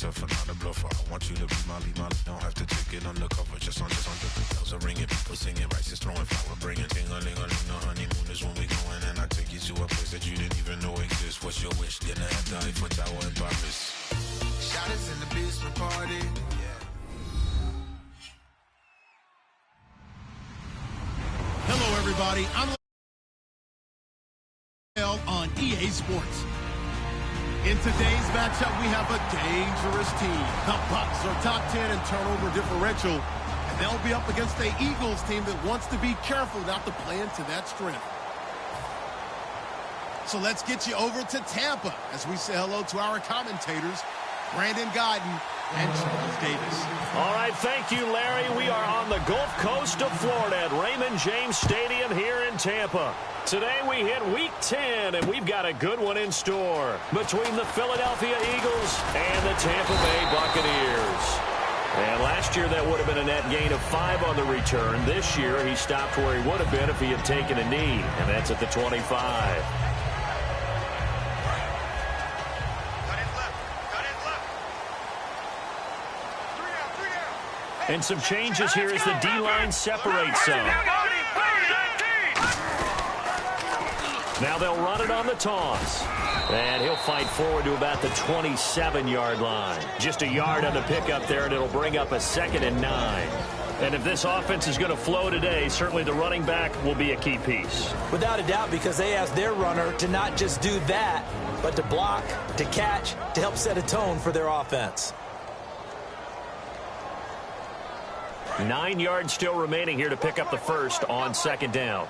tougher, not a bluffer. I want you to be my lead, don't have to take it undercover. Just under the bells are ringing, people singing, rice is throwing, flower bringing, ting-a-ling-a-ling. The honeymoon is when we going, and I take you to a place that you didn't even know exists. What's your wish? Dinner at the Eiffel Tower in Paris. Shot us in the basement party. Hello, everybody. I'm on EA Sports. In today's matchup, we have a dangerous team. The Bucks are top 10 in turnover differential, and they'll be up against the Eagles team that wants to be careful not to play into that strength. So let's get you over to Tampa as we say hello to our commentators, Brandon Godden and Charles Davis. All right, thank you, Larry. We are on the Gulf Coast of Florida at Raymond James Stadium here in Tampa. Today we hit Week 10, and we've got a good one in store between the Philadelphia Eagles and the Tampa Bay Buccaneers. And last year that would have been a net gain of 5 on the return. This year he stopped where he would have been if he had taken a knee, and that's at the 25. And some changes here as the D-line separates some. Now they'll run it on the toss. And he'll fight forward to about the 27-yard line. Just a yard on the pickup there, and it'll bring up a 2nd and 9. And if this offense is going to flow today, certainly the running back will be a key piece. Without a doubt, because they asked their runner to not just do that, but to block, to catch, to help set a tone for their offense. 9 yards still remaining here to pick up the first on 2nd down.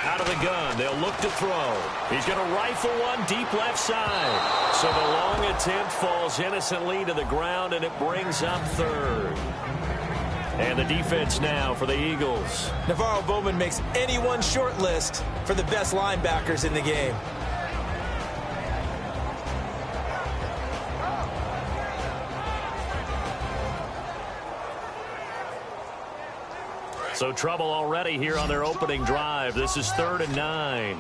Out of the gun, they'll look to throw. He's going to rifle one deep left side. So the long attempt falls innocently to the ground, and it brings up 3rd. And the defense now for the Eagles. Navarro Bowman makes anyone's short list for the best linebackers in the game. So trouble already here on their opening drive. This is 3rd and 9.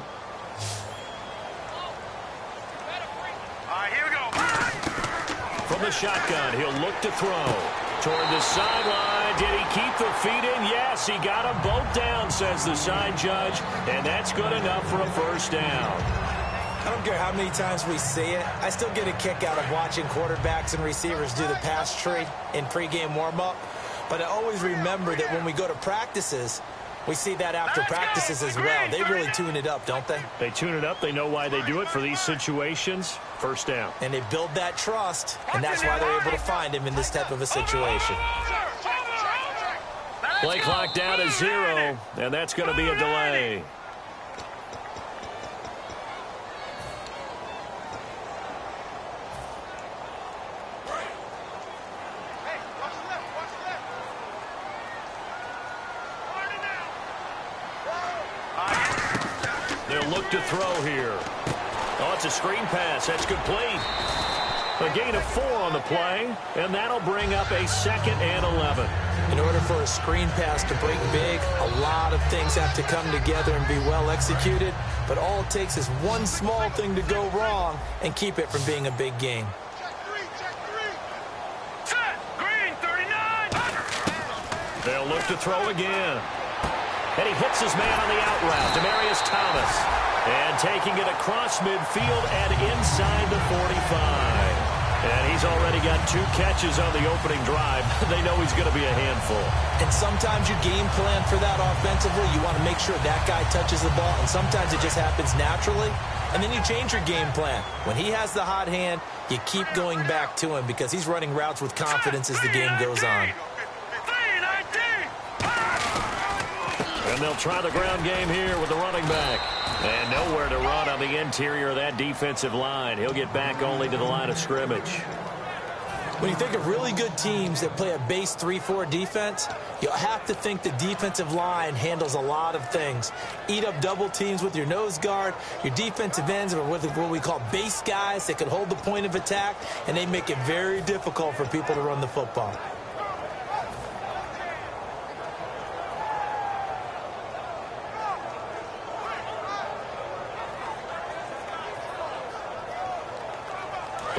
Here we go. From the shotgun, he'll look to throw. Toward the sideline. Did he keep the feet in? Yes, he got them both down, says the side judge. And that's good enough for a 1st down. I don't care how many times we see it. I still get a kick out of watching quarterbacks and receivers do the pass tree in pregame warm-up. But I always remember that when we go to practices, we see that after practices as well. They really tune it up, don't they? They tune it up. They know why they do it for these situations. 1st down. And they build that trust, and that's why they're able to find him in this type of a situation. Play clock down to 0, and that's going to be a delay. Look to throw here. Oh, it's a screen pass. That's complete. A gain of 4 on the play, and that'll bring up a 2nd and 11. In order for a screen pass to break big, a lot of things have to come together and be well executed, but all it takes is one small thing to go wrong and keep it from being a big game. Set. Green, 39. They'll look to throw again. And he hits his man on the out route, Demaryius Thomas. And taking it across midfield and inside the 45. And he's already got 2 catches on the opening drive. They know he's going to be a handful. And sometimes you game plan for that offensively. You want to make sure that guy touches the ball, and sometimes it just happens naturally. And then you change your game plan. When he has the hot hand, you keep going back to him because he's running routes with confidence as the game goes on. And they'll try the ground game here with the running back. And nowhere to run on the interior of that defensive line. He'll get back only to the line of scrimmage. When you think of really good teams that play a base 3-4 defense, you'll have to think the defensive line handles a lot of things. Eat up double teams with your nose guard. Your defensive ends are with what we call base guys that can hold the point of attack, and they make it very difficult for people to run the football.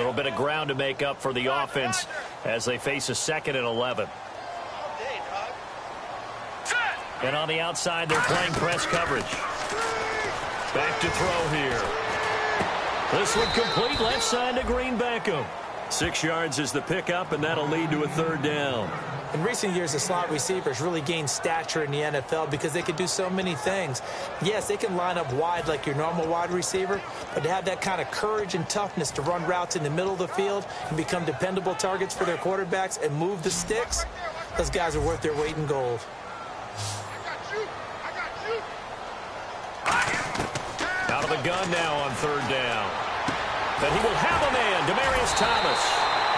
little bit of ground to make up for the offense as they face a 2nd and 11. And on the outside, they're playing press coverage. Back to throw here. This one complete left side to Green Beckham. 6 yards is the pickup, and that'll lead to a 3rd down. In recent years, the slot receivers really gained stature in the NFL because they can do so many things. Yes, they can line up wide like your normal wide receiver, but to have that kind of courage and toughness to run routes in the middle of the field and become dependable targets for their quarterbacks and move the sticks, those guys are worth their weight in gold. Out of the gun now on 3rd down. And he will have a man, Demaryius Thomas.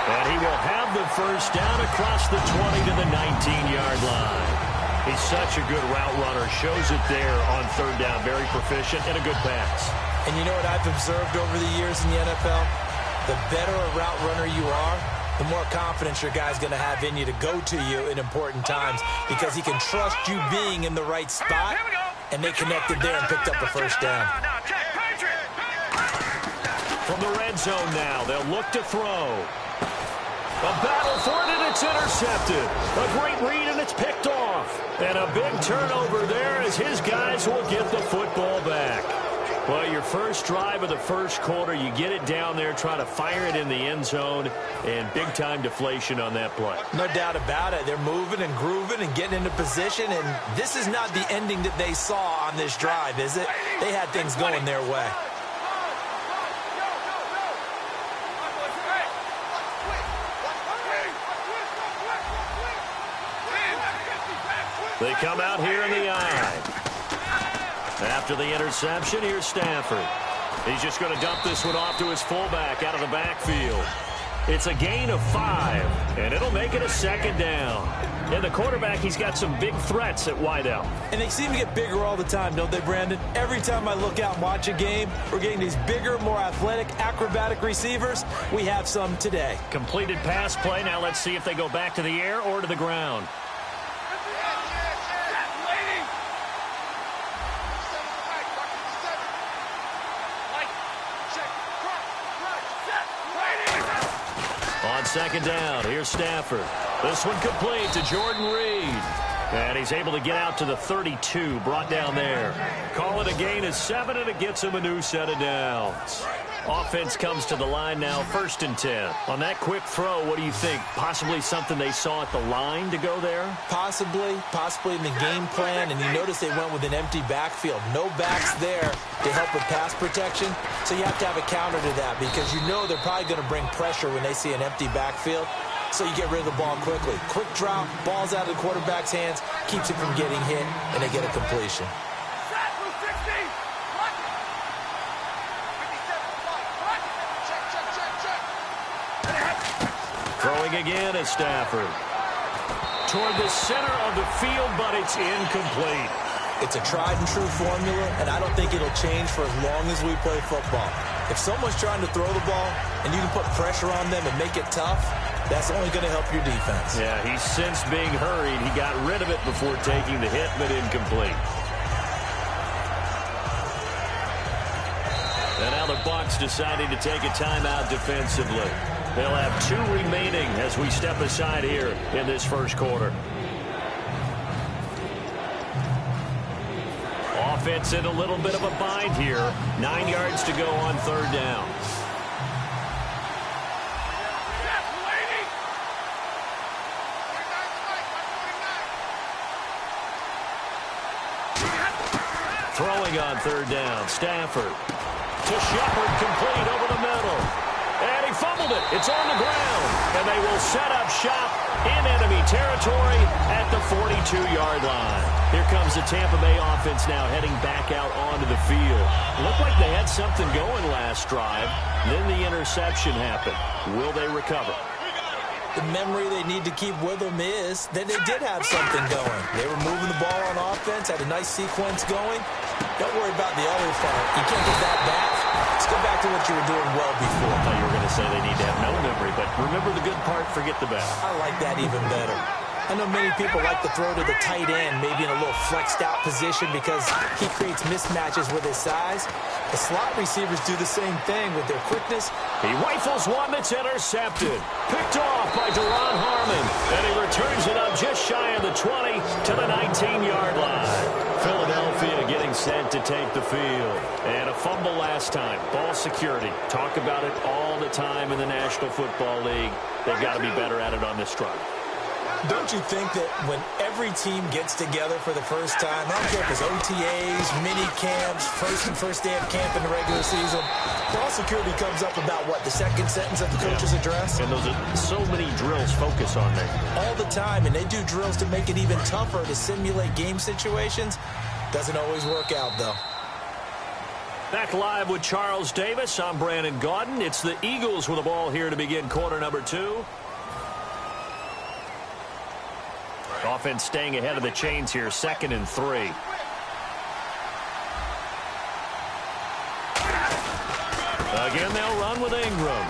And he will have the 1st down across the 20 to the 19-yard line. He's such a good route runner. Shows it there on 3rd down. Very proficient and a good pass. And you know what I've observed over the years in the NFL? The better a route runner you are, the more confidence your guy's going to have in you to go to you in important times because he can trust you being in the right spot, and they connected there and picked up a 1st down. From the red zone now, they'll look to throw. A battle for it, and it's intercepted. A great read, and it's picked off. And a big turnover there as his guys will get the football back. Well, your first drive of the 1st quarter, you get it down there, try to fire it in the end zone, and big-time deflation on that play. No doubt about it. They're moving and grooving and getting into position, and this is not the ending that they saw on this drive, is it? They had things going their way. They come out here in the eye. After the interception, here's Stafford. He's just going to dump this one off to his fullback out of the backfield. It's a gain of 5, and it'll make it a 2nd down. And the quarterback, he's got some big threats at wideout. And they seem to get bigger all the time, don't they, Brandon? Every time I look out and watch a game, we're getting these bigger, more athletic, acrobatic receivers. We have some today. Completed pass play. Now let's see if they go back to the air or to the ground. On 2nd down, here's Stafford. This one complete to Jordan Reed. And he's able to get out to the 32, brought down there. Call it a gain of 7, and it gets him a new set of downs. Offense comes to the line now, 1st and 10. On that quick throw, what do you think? Possibly something they saw at the line to go there? Possibly in the game plan, and you notice they went with an empty backfield. No backs there to help with pass protection, so you have to have a counter to that because you know they're probably going to bring pressure when they see an empty backfield, so you get rid of the ball quickly. Quick drop, ball's out of the quarterback's hands, keeps it from getting hit, and they get a completion. Throwing again is Stafford. Toward the center of the field, but it's incomplete. It's a tried-and-true formula, and I don't think it'll change for as long as we play football. If someone's trying to throw the ball and you can put pressure on them and make it tough, that's only going to help your defense. Yeah, he's since being hurried. He got rid of it before taking the hit, but incomplete. And now the Bucs deciding to take a timeout defensively. They'll have 2 remaining as we step aside here in this 1st quarter. Offense in a little bit of a bind here. 9 yards to go on 3rd down. Throwing on 3rd down, Stafford. To Shepard, complete over the middle. And he fumbled it. It's on the ground. And they will set up shop in enemy territory at the 42-yard line. Here comes the Tampa Bay offense now heading back out onto the field. Looked like they had something going last drive. Then the interception happened. Will they recover? The memory they need to keep with them is that they did have something going. They were moving the ball on offense, had a nice sequence going. Don't worry about the other part. You can't get that back. Let's go back to what you were doing well before. I thought you were going to say they need to have no memory, but remember the good part, forget the bad. I like that even better. I know many people like to throw to the tight end, maybe in a little flexed out position because he creates mismatches with his size. The slot receivers do the same thing with their quickness. He rifles one that's intercepted. Picked off by Duron Harmon. And he returns it up just shy of the 20 to the 19-yard line. Philadelphia getting set to take the field. And a fumble last time. Ball security. Talk about it all the time in the National Football League. They've got to be better at it on this drive. Don't you think that when every team gets together for the first time, I don't care if it's OTAs, mini camps, first day of camp in the regular season, ball security comes up about, what, the second sentence of the coach's address? And those are so many drills focus on that. All the time, and they do drills to make it even tougher to simulate game situations. Doesn't always work out, though. Back live with Charles Davis. I'm Brandon Gaudin. It's the Eagles with the ball here to begin quarter number 2. Offense staying ahead of the chains here, 2nd and 3. Again, they'll run with Ingram.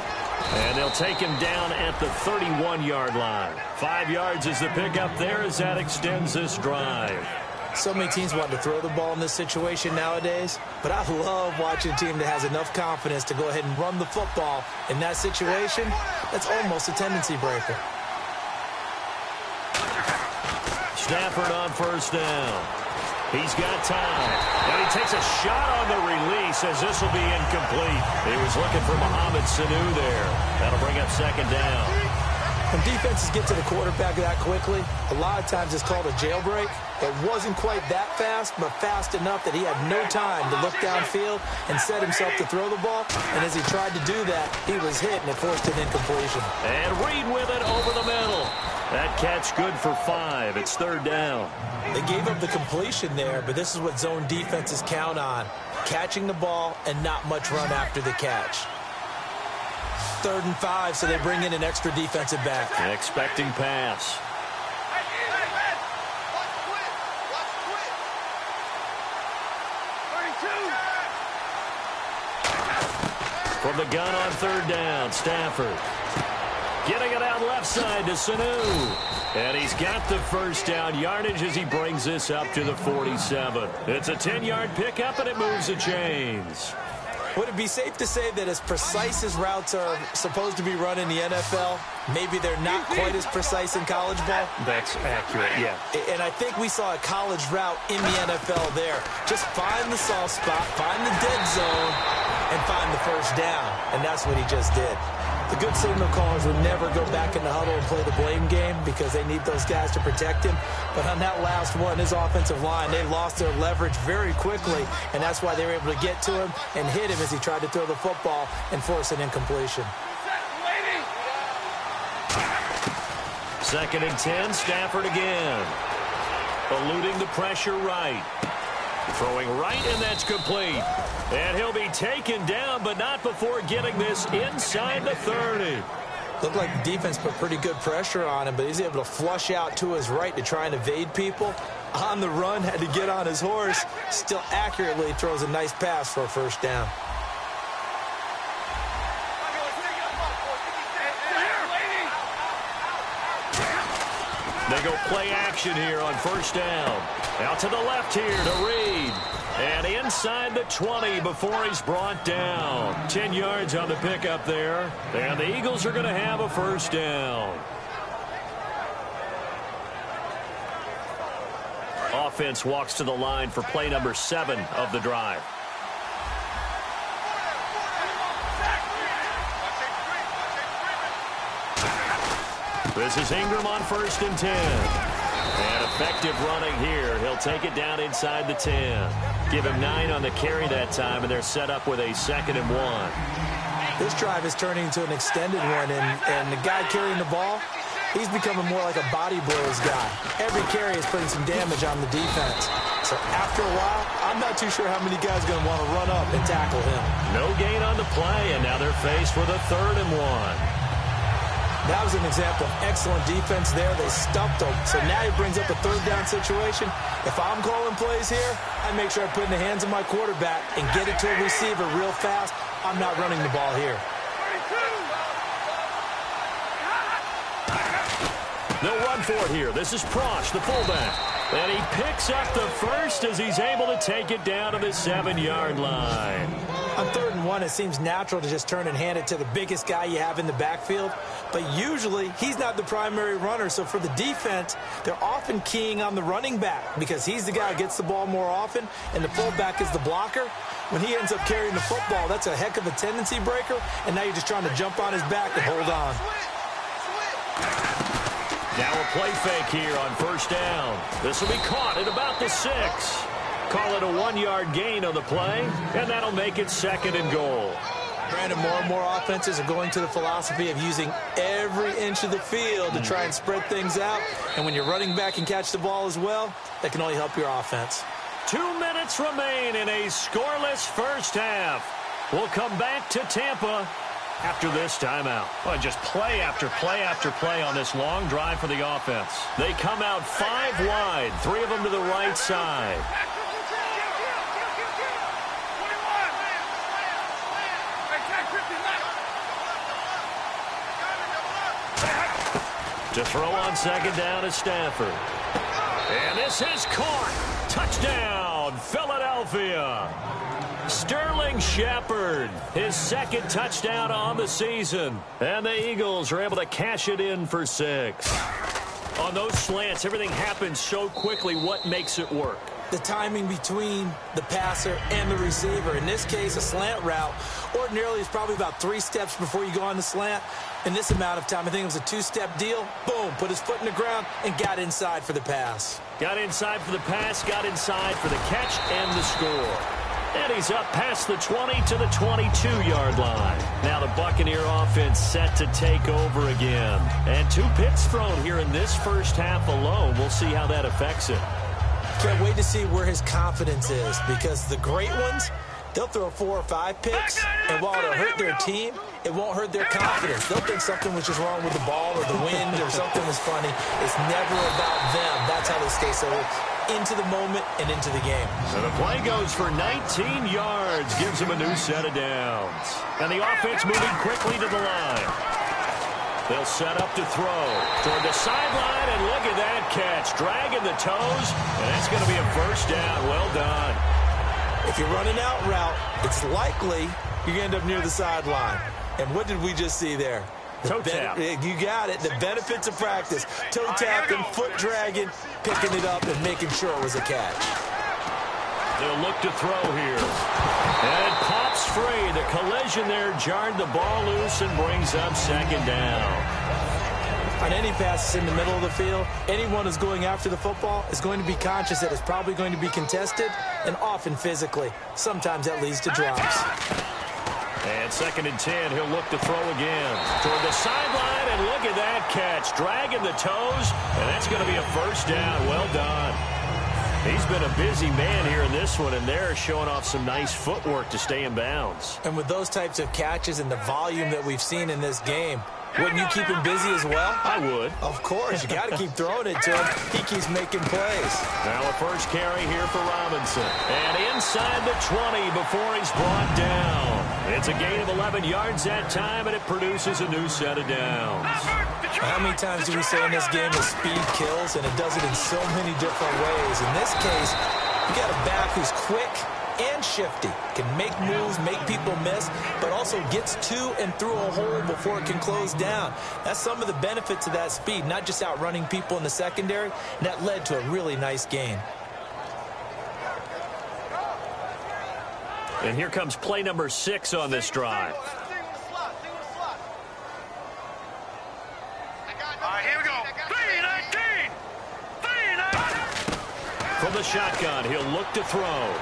And they'll take him down at the 31-yard line. 5 yards is the pickup there as that extends this drive. So many teams want to throw the ball in this situation nowadays, but I love watching a team that has enough confidence to go ahead and run the football in that situation. That's almost a tendency breaker. Stafford on first down. He's got time. And he takes a shot on the release as this will be incomplete. He was looking for Mohamed Sanu there. That'll bring up 2nd down. When defenses get to the quarterback that quickly, a lot of times it's called a jailbreak. It wasn't quite that fast, but fast enough that he had no time to look downfield and set himself to throw the ball. And as he tried to do that, he was hit, and it forced an incompletion. And Reed with it over the middle. That catch good for 5. It's 3rd down. They gave up the completion there, but this is what zone defenses count on. Catching the ball and not much run after the catch. 3rd and 5, so they bring in an extra defensive back. Expecting pass. From the gun on 3rd down, Stafford. Getting it out left side to Sanu. And he's got the first down yardage as he brings this up to the 47. It's a 10-yard pickup, and it moves the chains. Would it be safe to say that as precise as routes are supposed to be run in the NFL, maybe they're not quite as precise in college ball? That's accurate, yeah. And I think we saw a college route in the NFL there. Just find the soft spot, find the dead zone, and find the first down. And that's what he just did. The good signal callers would never go back in the huddle and play the blame game because they need those guys to protect him. But on that last one, his offensive line, they lost their leverage very quickly, and that's why they were able to get to him and hit him as he tried to throw the football and force an incompletion. 2nd and 10, Stafford again. Eluding the pressure right. Throwing right, and that's complete. And he'll be taken down, but not before getting this inside the 30. Looked like the defense put pretty good pressure on him, but he's able to flush out to his right to try and evade people. On the run, had to get on his horse. Still accurately throws a nice pass for a first down. They go play action here on first down. Out to the left here to Reed. And inside the 20 before he's brought down. 10 yards on the pickup there. And the Eagles are going to have a first down. Offense walks to the line for play number 7 of the drive. This is Ingram on 1st and 10. And effective running here. He'll take it down inside the 10. Give him 9 on the carry that time, and they're set up with a 2nd and 1. This drive is turning into an extended one, and the guy carrying the ball, he's becoming more like a body blows guy. Every carry is putting some damage on the defense. So after a while, I'm not too sure how many guys are going to want to run up and tackle him. No gain on the play, and now they're faced with a 3rd and 1. That was an example of excellent defense there. They stuffed him. So now he brings up a 3rd down situation. If I'm calling plays here, I make sure I put it in the hands of my quarterback and get it to a receiver real fast. I'm not running the ball here. They'll run for it here. This is Prosch, the fullback. And he picks up the first as he's able to take it down to the 7-yard line. On 3rd and 1, it seems natural to just turn and hand it to the biggest guy you have in the backfield. But usually, he's not the primary runner. So for the defense, they're often keying on the running back because he's the guy who gets the ball more often, and the fullback is the blocker. When he ends up carrying the football, that's a heck of a tendency breaker, and now you're just trying to jump on his back and hold on. Now a play fake here on 1st down. This will be caught at about the 6. Call it a 1-yard gain on the play, and that'll make it 2nd and goal. Brandon, more and more offenses are going to the philosophy of using every inch of the field to try and spread things out. And when you're running back and catch the ball as well, that can only help your offense. 2 minutes remain in a scoreless first half. We'll come back to Tampa after this timeout. Well, just play after play after play on this long drive for the offense. They come out 5 wide, 3 of them to the right side. To throw on 2nd down is Stafford. And this is caught. Touchdown, Philadelphia. Sterling Shepard, his 2nd touchdown on the season. And the Eagles are able to cash it in for 6. On those slants, everything happens so quickly. What makes it work? The timing between the passer and the receiver. In this case, a slant route ordinarily is probably about 3 steps before you go on the slant. In this amount of time, I think it was a 2-step deal. Boom, put his foot in the ground and got inside for the pass. Got inside for the pass, got inside for the catch and the score. And he's up past the 20 to the 22-yard line. Now the Buccaneer offense set to take over again. And 2 picks thrown here in this first half alone. We'll see how that affects it. Can't wait to see where his confidence is, because the great ones, they'll throw 4 or 5 picks, and while it'll hurt their team, it won't hurt their confidence. They'll think something was just wrong with the ball or the wind or something was funny. It's never about them. That's how they stay so into the moment and into the game. So the play goes for 19 yards, gives them a new set of downs. And the offense moving quickly to the line. They'll set up to throw toward the sideline, and look at that catch. Dragging the toes, and that's going to be a 1st down. Well done. If you're running out route, it's likely you're going to end up near the sideline. And what did we just see there? Toe tap. You got it. The benefits of practice. Toe tapping, foot dragging, picking it up, and making sure it was a catch. They'll look to throw here. And it pops free. The collision there jarred the ball loose and brings up 2nd down. On any passes in the middle of the field, anyone who's going after the football is going to be conscious that it's probably going to be contested, and often physically. Sometimes that leads to drops. And 2nd and 10, he'll look to throw again. Toward the sideline, and look at that catch. Dragging the toes, and that's going to be a 1st down. Well done. He's been a busy man here in this one, and they're showing off some nice footwork to stay in bounds. And with those types of catches and the volume that we've seen in this game, wouldn't you keep him busy as well? I would. Of course. You got to keep throwing it to him. He keeps making plays. Now a first carry here for Robinson. And inside the 20 before he's brought down. It's a gain of 11 yards that time, and it produces a new set of downs. How many times do we say in this game that speed kills, and it does it in so many different ways? In this case, you got a back who's quick and shifty, can make moves, make people miss, but also gets to and through a hole before it can close down. That's some of the benefits of that speed, not just outrunning people in the secondary, and that led to a really nice gain. And here comes play number 6 on this drive. Here we go. 3-19. 3-19. From the shotgun, he'll look to throw.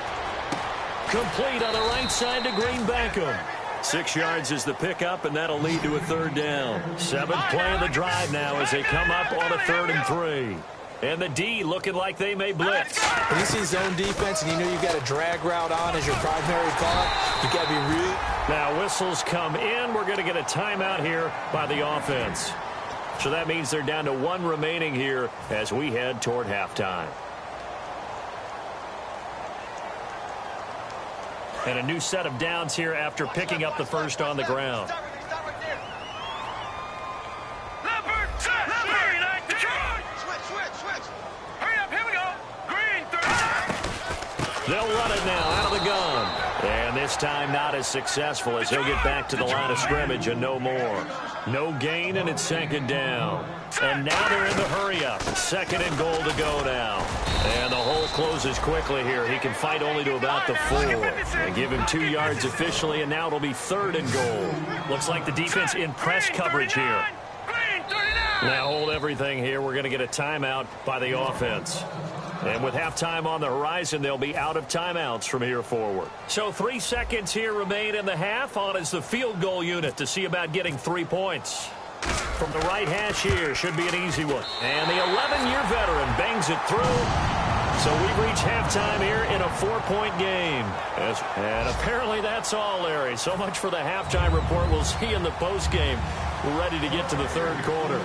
Complete on the right side to Green Beckham. 6 yards is the pickup, and that'll lead to a 3rd down. 7th play of the drive now as they come up on a 3rd and 3. And the D looking like they may blitz. When you see zone defense and you know you've got a drag route on as your primary call, you got to be real. Now whistles come in. We're going to get a timeout here by the offense. So that means they're down to 1 remaining here as we head toward halftime. And a new set of downs here after picking up the first on the ground. Number 3-19. They'll run it now out of the gun. And this time not as successful as he'll get back to the line of scrimmage and no more. No gain, and it's second down. And now they're in the hurry-up. Second and goal to go now. And the hole closes quickly here. He can fight only to about the 4. They give him 2 yards officially, and now it'll be third and goal. Looks like the defense in press coverage here. Now hold everything here. We're going to get a timeout by the offense. And with halftime on the horizon, they'll be out of timeouts from here forward. So 3 seconds here remain in the half. On is the field goal unit to see about getting 3 points. From the right hash here, should be an easy one. And the 11-year veteran bangs it through. So we've reached halftime here in a 4-point game. And apparently that's all, Larry. So much for the halftime report. We'll see you in the postgame. We're ready to get to the third quarter.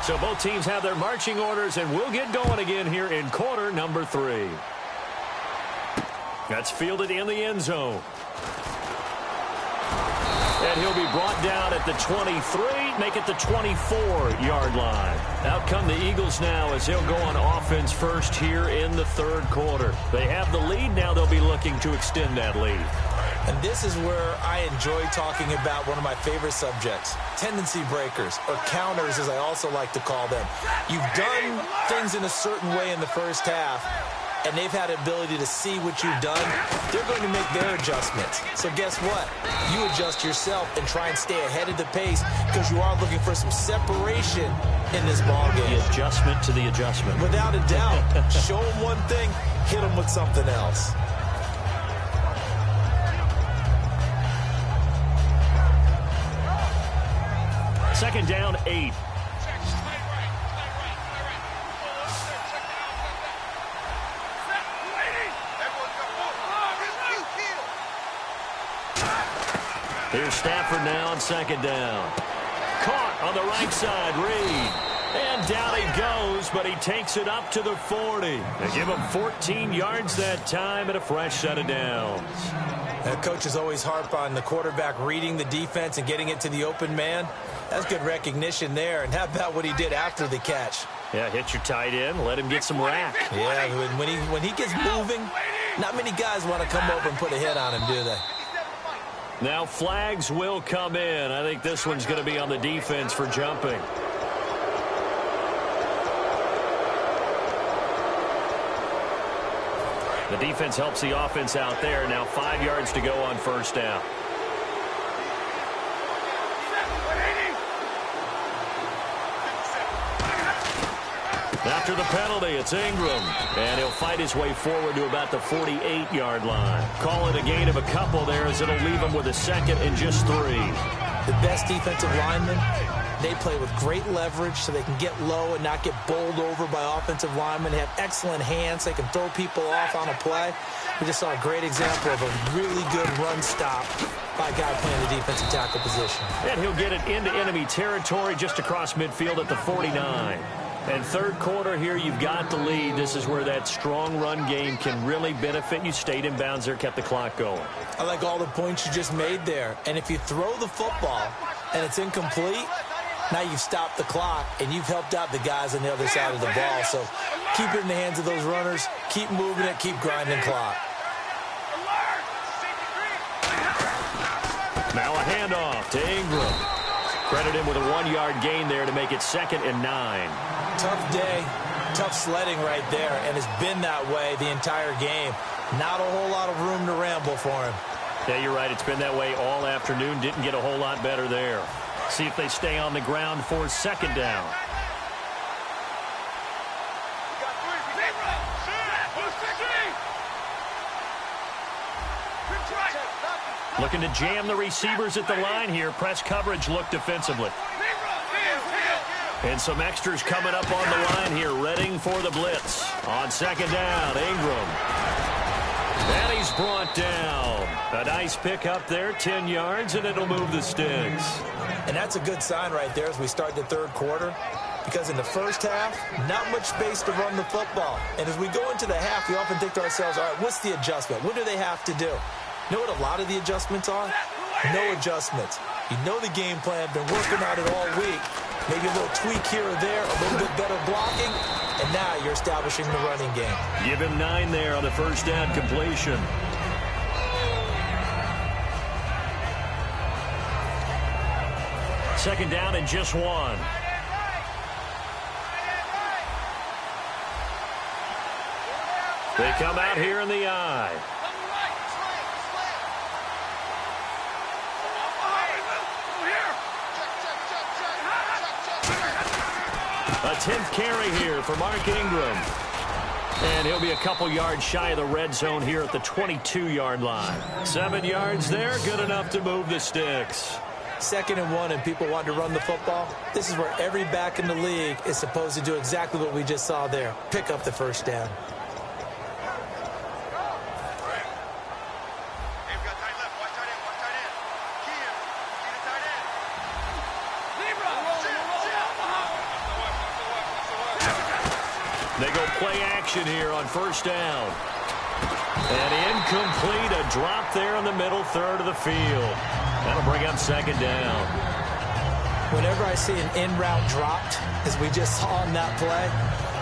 So both teams have their marching orders, and we'll get going again here in quarter number 3. That's fielded in the end zone. And he'll be brought down at the 23, make it the 24-yard line. Out come the Eagles now as they'll go on offense first here in the third quarter. They have the lead. Now they'll be looking to extend that lead. And this is where I enjoy talking about one of my favorite subjects, tendency breakers, or counters as I also like to call them. You've done things in a certain way in the first half, and they've had the ability to see what you've done. They're going to make their adjustments. So guess what? You adjust yourself and try and stay ahead of the pace because you are looking for some separation in this ballgame. The adjustment to the adjustment. Without a doubt. Show them one thing, hit them with something else. Second down, 8. Here's Stafford now on second down. Caught on the right side, Reed. And down he goes, but he takes it up to the 40. They give him 14 yards that time and a fresh set of downs. Coaches always harp on the quarterback reading the defense and getting it to the open man. That's good recognition there. And how about what he did after the catch? Yeah, hit your tight end, let him get some rack. Yeah, when he gets moving, not many guys want to come over and put a hit on him, do they? Now flags will come in. I think this one's going to be on the defense for jumping. The defense helps the offense out there. Now 5 yards to go on first down. After the penalty, it's Ingram. And he'll fight his way forward to about the 48-yard line. Call it a gain of a couple there as it'll leave him with a second and just 3. The best defensive linemen, they play with great leverage so they can get low and not get bowled over by offensive linemen. They have excellent hands. They can throw people off on a play. We just saw a great example of a really good run stop by a guy playing the defensive tackle position. And he'll get it into enemy territory just across midfield at the 49. And third quarter here, you've got the lead. This is where that strong run game can really benefit you. Stayed in bounds there, kept the clock going. I like all the points you just made there. And if you throw the football and it's incomplete, now you've stopped the clock and you've helped out the guys on the other side of the ball. So keep it in the hands of those runners. Keep moving it. Keep grinding clock. Now a handoff to Ingram. Credit him with a 1-yard gain there to make it 2nd and 9. Tough day, tough sledding right there, and it's been that way the entire game. Not a whole lot of room to ramble for him. Yeah, you're right. It's been that way all afternoon. Didn't get a whole lot better there. See if they stay on the ground for second down. Looking to jam the receivers at the line here. Press coverage look defensively. And some extras coming up on the line here, readying for the blitz. On second down, Ingram. And he's brought down. A nice pick up there, 10 yards, and it'll move the sticks. And that's a good sign right there as we start the third quarter. Because in the first half, not much space to run the football. And as we go into the half, we often think to ourselves, all right, what's the adjustment? What do they have to do? You know what a lot of the adjustments are? No adjustments. You know the game plan, been working on it all week. Maybe a little tweak here or there, a little bit better blocking, and now you're establishing the running game. Give him 9 there on the first down completion. Second down and just 1. They come out here in the eye. A 10th carry here for Mark Ingram. And he'll be a couple yards shy of the red zone here at the 22-yard line. 7 yards there, good enough to move the sticks. 2nd and 1 and people want to run the football. This is where every back in the league is supposed to do exactly what we just saw there. Pick up the first down. They go play action here on first down. And incomplete, a drop there in the middle third of the field. That'll bring up 2nd down. Whenever I see an in-route dropped, as we just saw on that play,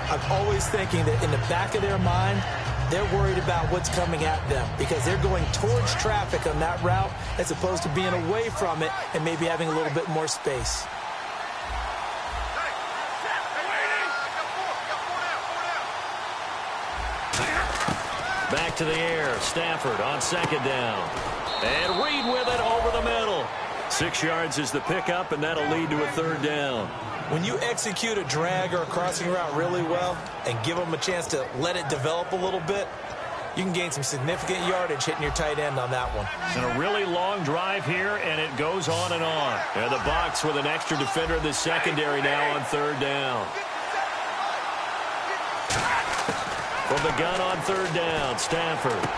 I'm always thinking that in the back of their mind, they're worried about what's coming at them because they're going towards traffic on that route as opposed to being away from it and maybe having a little bit more space. Back to the air. Stafford on 2nd down. And Reed with it over the middle. 6 yards is the pickup, and that'll lead to a 3rd down. When you execute a drag or a crossing route really well and give them a chance to let it develop a little bit, you can gain some significant yardage hitting your tight end on that one. And a really long drive here, and it goes on and on. And the Bucs with an extra defender in the secondary now on 3rd down. From the gun on 3rd down, Stafford.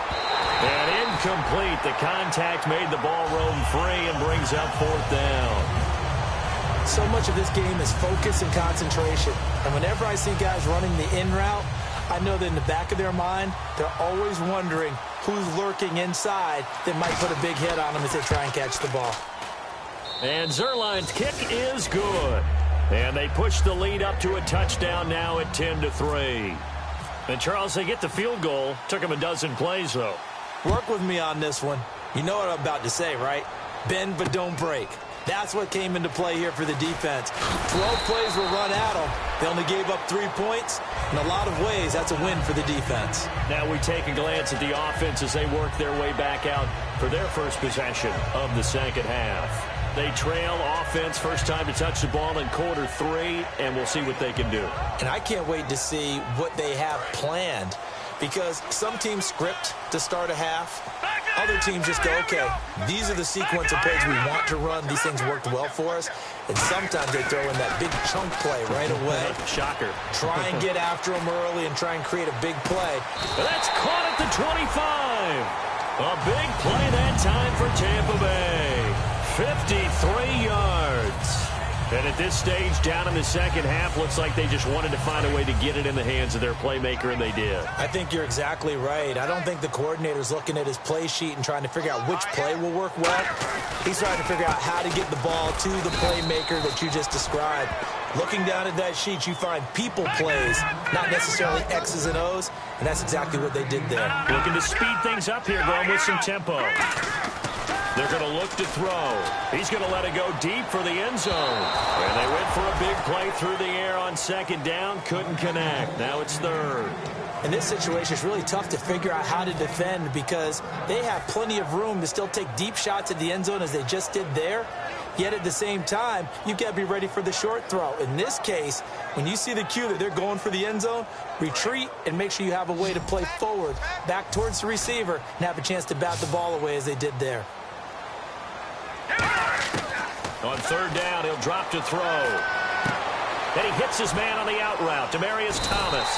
And incomplete. The contact made the ball roam free and brings up 4th down. So much of this game is focus and concentration. And whenever I see guys running the in route, I know that in the back of their mind, they're always wondering who's lurking inside that might put a big hit on them as they try and catch the ball. And Zerline's kick is good. And they push the lead up to a touchdown now at 10-3. And, Charles, they get the field goal. Took them a dozen plays, though. Work with me on this one. You know what I'm about to say, right? Bend but don't break. That's what came into play here for the defense. 12 plays were run at them. They only gave up 3 points. In a lot of ways, that's a win for the defense. Now we take a glance at the offense as they work their way back out for their first possession of the second half. They trail offense, first time to touch the ball in quarter 3, and we'll see what they can do. And I can't wait to see what they have planned because some teams script to start a half. Other teams just go, okay, these are the sequence of plays we want to run. These things worked well for us. And sometimes they throw in that big chunk play right away. Shocker. Try and get after them early and try and create a big play. That's caught at the 25. A big play that time for Tampa Bay. 53 yards. And at this stage, down in the second half, looks like they just wanted to find a way to get it in the hands of their playmaker, and they did. I think you're exactly right. I don't think the coordinator's looking at his play sheet and trying to figure out which play will work well. He's trying to figure out how to get the ball to the playmaker that you just described. Looking down at that sheet, you find people plays, not necessarily X's and O's, and that's exactly what they did there. Looking to speed things up here, going with some tempo. They're going to look to throw. He's going to let it go deep for the end zone. And they went for a big play through the air on second down. Couldn't connect. Now it's 3rd. In this situation, it's really tough to figure out how to defend because they have plenty of room to still take deep shots at the end zone as they just did there. Yet at the same time, you've got to be ready for the short throw. In this case, when you see the cue that they're going for the end zone, retreat and make sure you have a way to play forward, back towards the receiver, and have a chance to bat the ball away as they did there. On 3rd down, he'll drop to throw. Then he hits his man on the out route, Demaryius Thomas.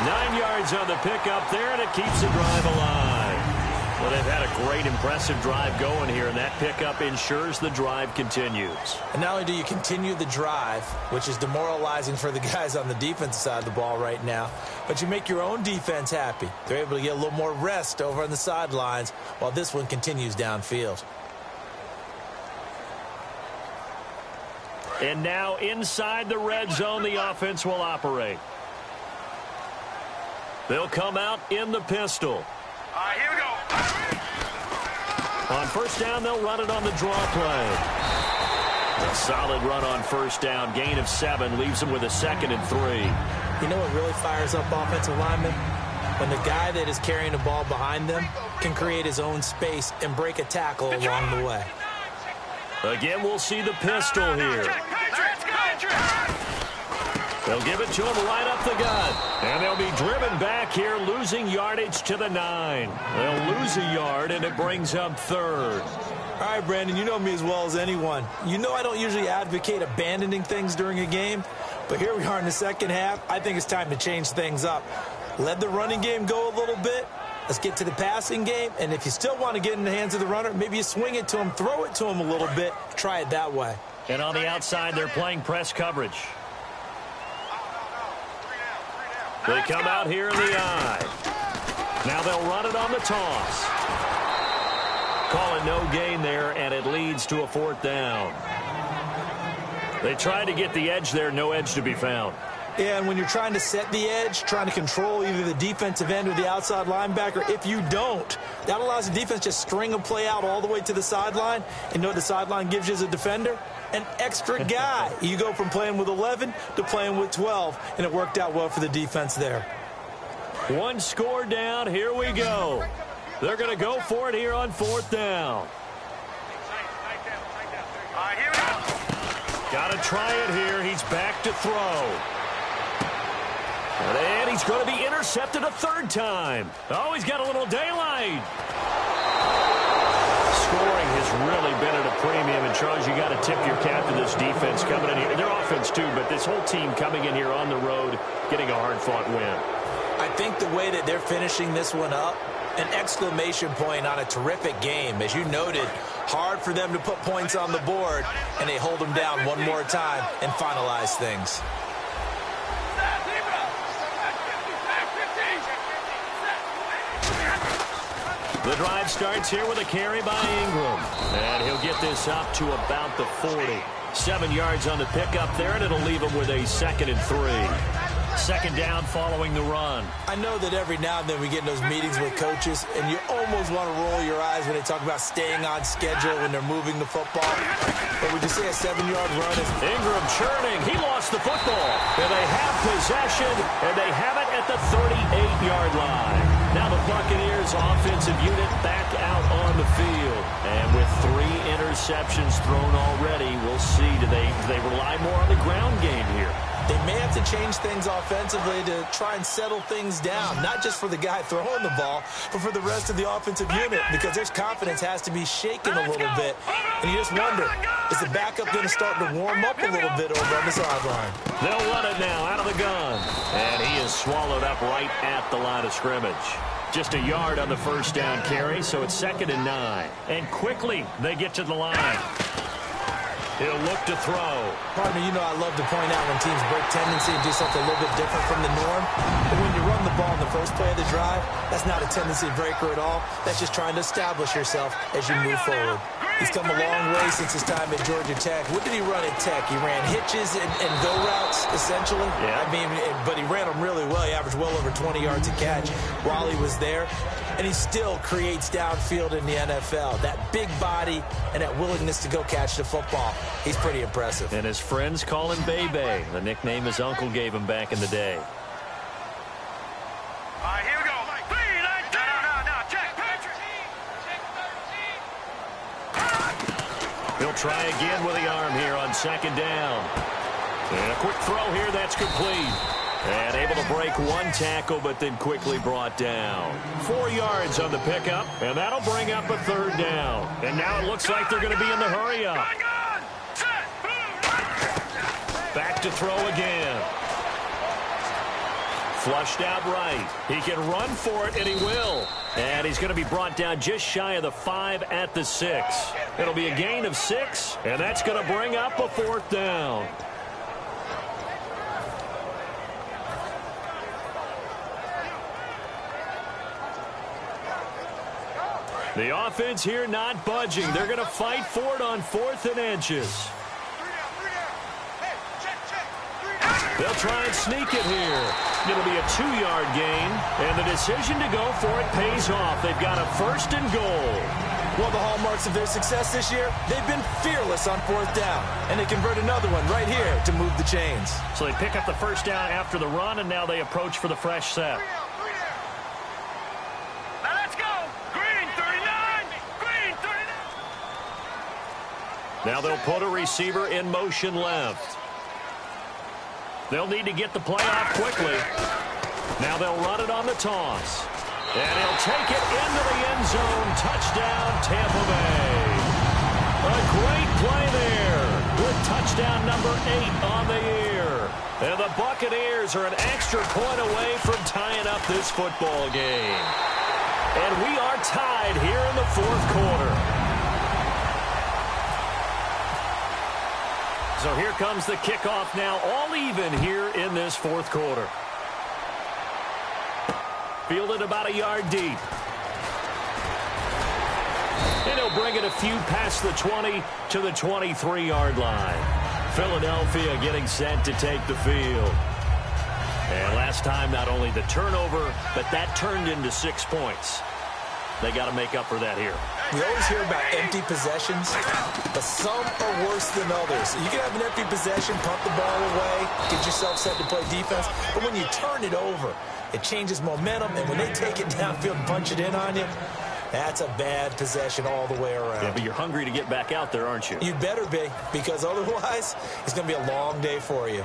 9 yards on the pickup there, and it keeps the drive alive. Well, they've had a great, impressive drive going here, and that pickup ensures the drive continues. And not only do you continue the drive, which is demoralizing for the guys on the defensive side of the ball right now, but you make your own defense happy. They're able to get a little more rest over on the sidelines while this one continues downfield. And now inside the red zone, the offense will operate. They'll come out in the pistol. Here we go. On first down, they'll run it on the draw play. A solid run on first down. Gain of 7 leaves them with a 2nd and 3. You know what really fires up offensive linemen? When the guy that is carrying the ball behind them can create his own space and break a tackle along the way. Again, we'll see the pistol here. They'll give it to him right up the gut. And they'll be driven back here, losing yardage to the 9. They'll lose a yard, and it brings up 3rd. All right, Brandon, you know me as well as anyone. You know I don't usually advocate abandoning things during a game, but here we are in the second half. I think it's time to change things up. Let the running game go a little bit. Let's get to the passing game, and if you still want to get in the hands of the runner, maybe you swing it to him, throw it to him a little bit, try it that way. And on the outside, they're playing press coverage. They come out here in the eye. Now they'll run it on the toss. Call it no gain there, and it leads to a 4th down. They tried to get the edge there, no edge to be found. Yeah, and when you're trying to set the edge, trying to control either the defensive end or the outside linebacker, if you don't, that allows the defense to just string a play out all the way to the sideline. And you know what the sideline gives you as a defender? An extra guy. You go from playing with 11 to playing with 12, and it worked out well for the defense there. 1 score down. Here we go. They're going to go for it here on 4th down. Here we go. Got to try it here. He's back to throw. And he's going to be intercepted a 3rd time. Oh, he's got a little daylight. Scoring has really been at a premium. And, Charles, you got to tip your cap to this defense coming in here. Their offense, too, but this whole team coming in here on the road, getting a hard-fought win. I think the way that they're finishing this one up, an exclamation point on a terrific game. As you noted, hard for them to put points on the board, and they hold them down one more time and finalize things. The drive starts here with a carry by Ingram. And he'll get this up to about the 40. 7 yards on the pickup there, and it'll leave him with a 2nd and 3. 2nd down following the run. I know that every now and then we get in those meetings with coaches, and you almost want to roll your eyes when they talk about staying on schedule when they're moving the football. But would you say a 7-yard run is... Ingram churning. He lost the football. And they have possession, and they have it at the 38-yard line. Now the Buccaneers offensive unit back out on the field. And with 3 interceptions thrown already, we'll see. Do they rely more on the ground game here? They may have to change things offensively to try and settle things down, not just for the guy throwing the ball, but for the rest of the offensive unit, because their confidence has to be shaken a little bit. And you just wonder, is the backup going to start to warm up a little bit over on the sideline? They'll run it now out of the gun. And he is swallowed up right at the line of scrimmage. Just a yard on the first down carry, so it's 2nd and 9. And quickly they get to the line. He'll look to throw. Partner, you know I love to point out when teams break tendency and do something a little bit different from the norm. But when you run the ball in the first play of the drive, that's not a tendency breaker at all. That's just trying to establish yourself as you move forward. He's come a long way since his time at Georgia Tech. What did he run at Tech? He ran hitches and go routes, essentially. Yeah. I mean, but he ran them really well. He averaged well over 20 yards a catch while he was there. And he still creates downfield in the NFL. That big body and that willingness to go catch the football. He's pretty impressive. And his friends call him Bebe, the nickname his uncle gave him back in the day. Here we go. No, check. He'll try again with the arm here on 2nd down. And a quick throw here, that's complete. And able to break 1 tackle, but then quickly brought down. 4 yards on the pickup, and that'll bring up a 3rd down. And now it looks like they're going to be in the hurry-up. Back to throw again. Flushed out right. He can run for it, and he will. And he's going to be brought down just shy of the 5 at the 6. It'll be a gain of 6, and that's going to bring up a 4th down. The offense here not budging. They're going to fight for it on 4th and inches. They'll try and sneak it here. It'll be a 2-yard gain, and the decision to go for it pays off. They've got a 1st and goal. One of the hallmarks of their success this year, they've been fearless on 4th down, and they convert another one right here to move the chains. So they pick up the 1st down after the run, and now they approach for the fresh set. Now let's go. Green 39. Green 39. Now they'll put a receiver in motion left. They'll need to get the play off quickly. Now they'll run it on the toss. And he'll take it into the end zone. Touchdown, Tampa Bay. A great play there with touchdown number 8 on the year. And the Buccaneers are an extra point away from tying up this football game. And we are tied here in the 4th quarter. So here comes the kickoff now, all even here in this 4th quarter. Fielded about a yard deep. And he'll bring it a few past the 20 to the 23-yard line. Philadelphia getting set to take the field. And last time, not only the turnover, but that turned into 6 points. They got to make up for that here. We always hear about empty possessions, but some are worse than others. You can have an empty possession, pump the ball away, get yourself set to play defense, but when you turn it over, it changes momentum, and when they take it downfield and punch it in on you, that's a bad possession all the way around. Yeah, but you're hungry to get back out there, aren't you? You better be, because otherwise, it's going to be a long day for you.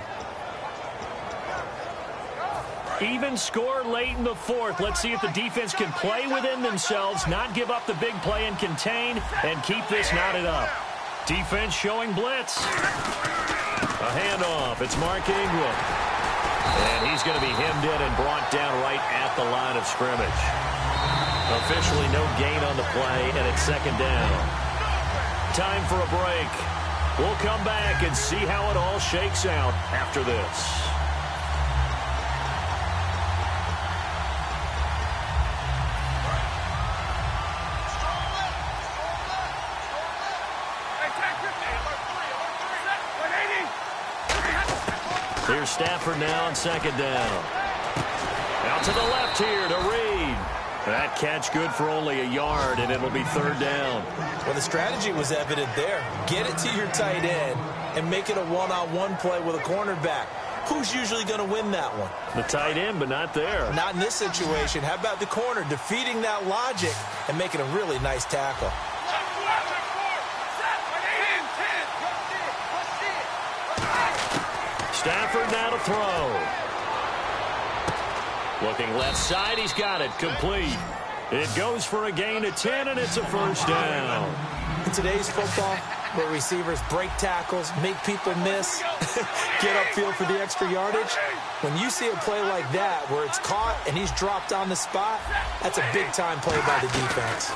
Even score late in the 4th. Let's see if the defense can play within themselves, not give up the big play and contain, and keep this knotted up. Defense showing blitz. A handoff. It's Mark Ingram. And he's going to be hemmed in and brought down right at the line of scrimmage. Officially no gain on the play, and it's 2nd down. Time for a break. We'll come back and see how it all shakes out after this. Here's Stafford now on 2nd down. Out to the left here to Reed. That catch good for only a yard, and it'll be 3rd down. Well, the strategy was evident there. Get it to your tight end and make it a one-on-one play with a cornerback. Who's usually going to win that one? The tight end, but not there. Not in this situation. How about the corner defeating that logic and making a really nice tackle? Stafford now to throw. Looking left side, he's got it complete. It goes for a gain of 10, and it's a 1st down. In today's football, where receivers break tackles, make people miss, get upfield for the extra yardage, when you see a play like that where it's caught and he's dropped on the spot, that's a big-time play by the defense.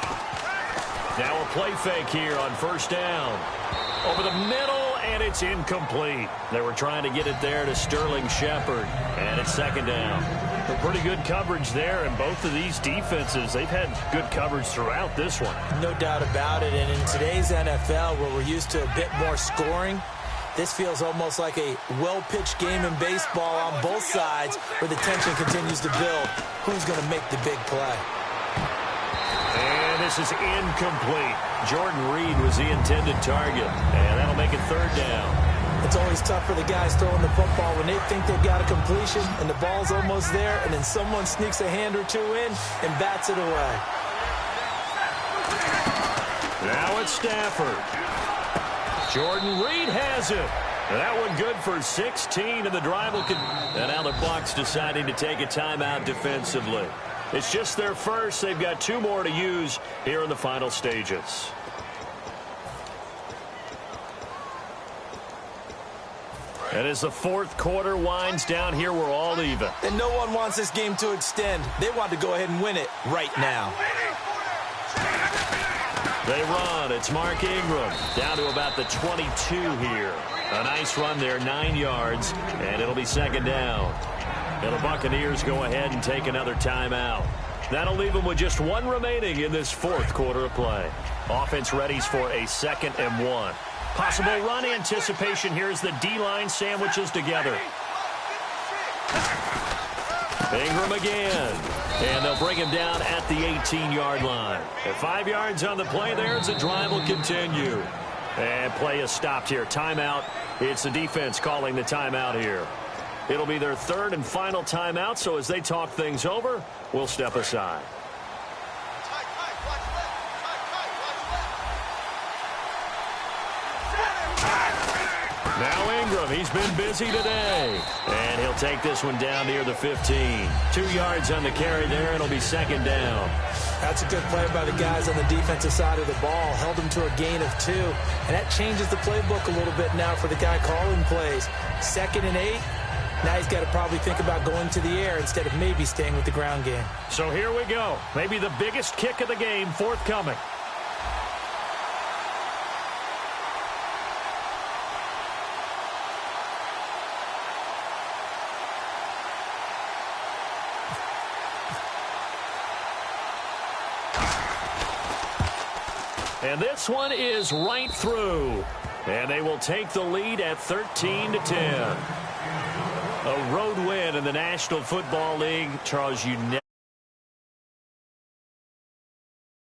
Now a play fake here on 1st down. Over the middle, and it's incomplete. They were trying to get it there to Sterling Shepard, and it's 2nd down. But pretty good coverage there, and both of these defenses, they've had good coverage throughout this one. No doubt about it, and in today's NFL, where we're used to a bit more scoring, this feels almost like a well-pitched game in baseball on both sides, where the tension continues to build. Who's going to make the big play? And this is incomplete. Jordan Reed was the intended target, and that'll make it 3rd down. It's always tough for the guys throwing the football when they think they've got a completion and the ball's almost there, and then someone sneaks a hand or two in and bats it away. Now it's Stafford. Jordan Reed has it. That one good for 16, and the drive will and now the Bucs deciding to take a timeout defensively. It's just their first. They've got 2 more to use here in the final stages. And as the 4th quarter winds down here, we're all even. And no one wants this game to extend. They want to go ahead and win it right now. They run. It's Mark Ingram down to about the 22 here. A nice run there, 9 yards, and it'll be 2nd down. And the Buccaneers go ahead and take another timeout. That'll leave them with just 1 remaining in this 4th quarter of play. Offense readies for a 2nd and 1. Possible run anticipation here as the D-line sandwiches together. Ingram again. And they'll bring him down at the 18-yard line. At 5 yards on the play there, the drive will continue. And play is stopped here. Timeout. It's the defense calling the timeout here. It'll be their third and final timeout, so as they talk things over, we'll step aside. Now Ingram, he's been busy today. And he'll take this one down near the 15. 2 yards on the carry there, and it'll be second down. That's a good play by the guys on the defensive side of the ball. Held him to a gain of 2. And that changes the playbook a little bit now for the guy calling plays. 2nd and 8. Now he's got to probably think about going to the air instead of maybe staying with the ground game. So here we go. Maybe the biggest kick of the game forthcoming. And this one is right through. And they will take the lead at 13-10. A road win in the National Football League. Charles, you never